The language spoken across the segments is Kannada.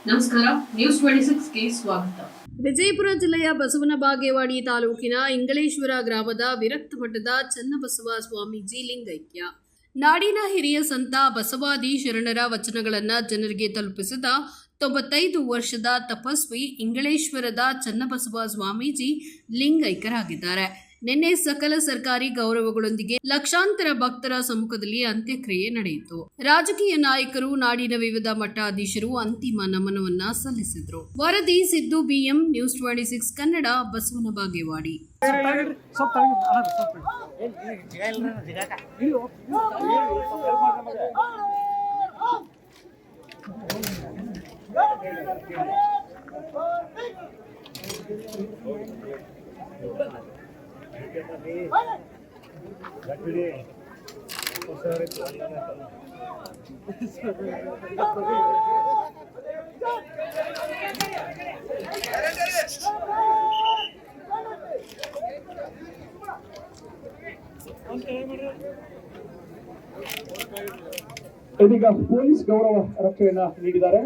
ನಮಸ್ಕಾರ, ನ್ಯೂಸ್ 26ಗೆ ಸ್ವಾಗತ. ವಿಜಯಪುರ ಜಿಲ್ಲೆಯ ಬಸವನ ಬಾಗೇವಾಡಿ ತಾಲೂಕಿನ ಇಂಗಳೇಶ್ವರ ಗ್ರಾಮದ ವಿರಕ್ತ ಮಠದ ಚನ್ನಬಸವ ಸ್ವಾಮೀಜಿ ಲಿಂಗೈಕ್ಯ. ನಾಡಿನ ಹಿರಿಯ ಸಂತ ಬಸವಾದಿ ಶರಣರ ವಚನಗಳನ್ನು ಜನರಿಗೆ ತಲುಪಿಸಿದ 95 ವರ್ಷದ ತಪಸ್ವಿ ಇಂಗಳೇಶ್ವರದ ಚನ್ನಬಸವ ಸ್ವಾಮೀಜಿ ಲಿಂಗೈಕ್ಯರಾಗಿದ್ದಾರೆ. ನಿನ್ನೆ ಸಕಲ ಸರ್ಕಾರಿ ಗೌರವಗಳೊಂದಿಗೆ ಲಕ್ಷಾಂತರ ಭಕ್ತರ ಸಮ್ಮುಖದಲ್ಲಿ ಅಂತ್ಯಕ್ರಿಯೆ ನಡೆಯಿತು. ರಾಜಕೀಯ ನಾಯಕರು, ನಾಡಿನ ವಿವಿಧ ಮಠಾಧೀಶರು ಅಂತಿಮ ನಮನವನ್ನ ಸಲ್ಲಿಸಿದರು. ವರದಿ ಸಿದ್ದು BM, ನ್ಯೂಸ್ 26 ಕನ್ನಡ, ಬಸವನ ಬಾಗೇವಾಡಿ. ಇದೀಗ ಪೊಲೀಸ್ ಗೌರವ ರಕ್ಷೆಯನ್ನ ನೀಡಿದ್ದಾರೆ.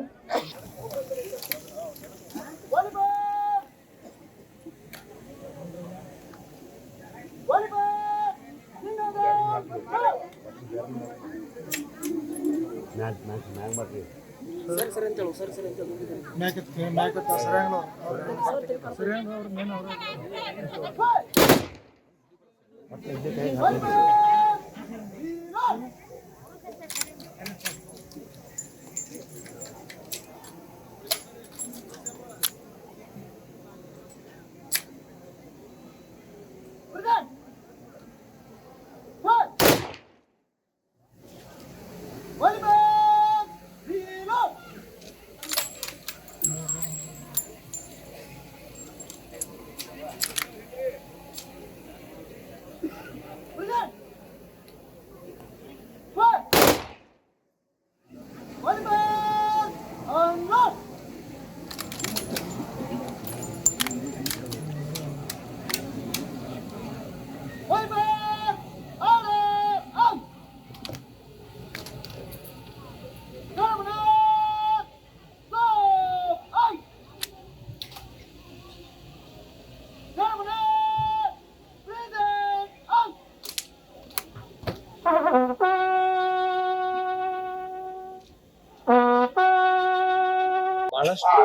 ಬಹಳಷ್ಟು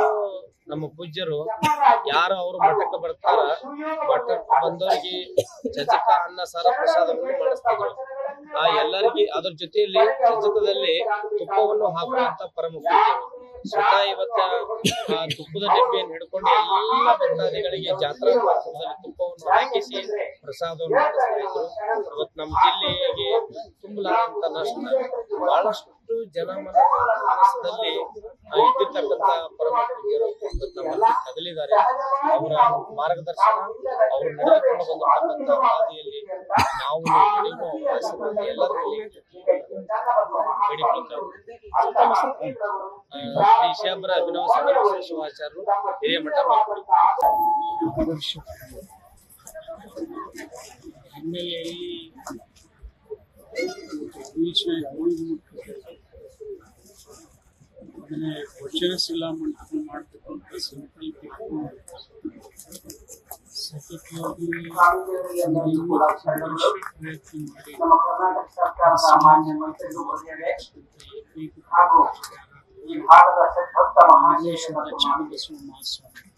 ನಮ್ಮ ಪೂಜ್ಯರು ಯಾರು ಅವರು ಮಠಕ್ಕೆ ಬರ್ತಾರ, ಮಠಕ್ಕೆ ಬಂದವರಿಗೆ ಚಜಕ ಅನ್ನ ಸಾರ ಪ್ರಸಾದವನ್ನು ಮಾಡಿಸ್ತಿದ್ರು. ಆ ಎಲ್ಲರಿಗೆ ಅದ್ರ ಜೊತೆಯಲ್ಲಿ ಚಜಕದಲ್ಲಿ ತುಪ್ಪವನ್ನು ಹಾಕುವಂತ ಪರಮ ಪೂಜ್ಯರು. ಸ್ವತಃ ಇವತ್ತ ತುಪ್ಪದ ಡಬ್ಬಿಯನ್ನು ಹಿಡ್ಕೊಂಡು ಎಲ್ಲ ಭಕ್ತಾದಿಗಳಿಗೆ ಜಾತ್ರಾ ಮಹೋತ್ಸವದಲ್ಲಿ ತುಪ್ಪವನ್ನು ಹಾಕಿಸಿ ಪ್ರಸಾದವನ್ನು ಮಾಡಿಸ್ತಾ ಇದ್ರು. ಇವತ್ತು ನಮ್ಮ ಜಿಲ್ಲೆಗೆ ತುಂಬಲಾರಂತ ನಷ್ಟ ಬಹಳಷ್ಟು ಜನಮನದಲ್ಲಿ ಇದ್ದಿರ್ತಕ್ಕಂಥ ಪರಮ ಪೂಜ್ಯರು ನಮ್ಮಲ್ಲಿ ತಗಲಿದ್ದಾರೆ. ಅವರ ಮಾರ್ಗದರ್ಶನ, ಅವರು ನಡೆದುಕೊಂಡು ಬಂದಿರ್ತಕ್ಕಂಥ ಹಾದಿಯಲ್ಲಿ ನಾವು ನಡೆಯುವ ಅವಕಾಶವನ್ನು ಎಲ್ಲರಿಗೂ ಶ್ರೀ ಶೇಬ್ರ ಅಭಿನವ ಶಿವಾಚಾರ್ಯರು, ಹಿರಿಯಮಠ ಹಿನ್ನೆಲೆಯಲ್ಲಿ ಅದನ್ನೇ ವಚನ ಶಿಲಾ ಮಂಟಪ ಮಾಡತಕ್ಕಂಥ ಸಂಕಲ್ಪ ಸತತವಾಗಿ ಪ್ರಯತ್ನ ಮಾಡಿ ಚನ್ನಬಸವ ಮಹಾಸ್ವಾಮಿ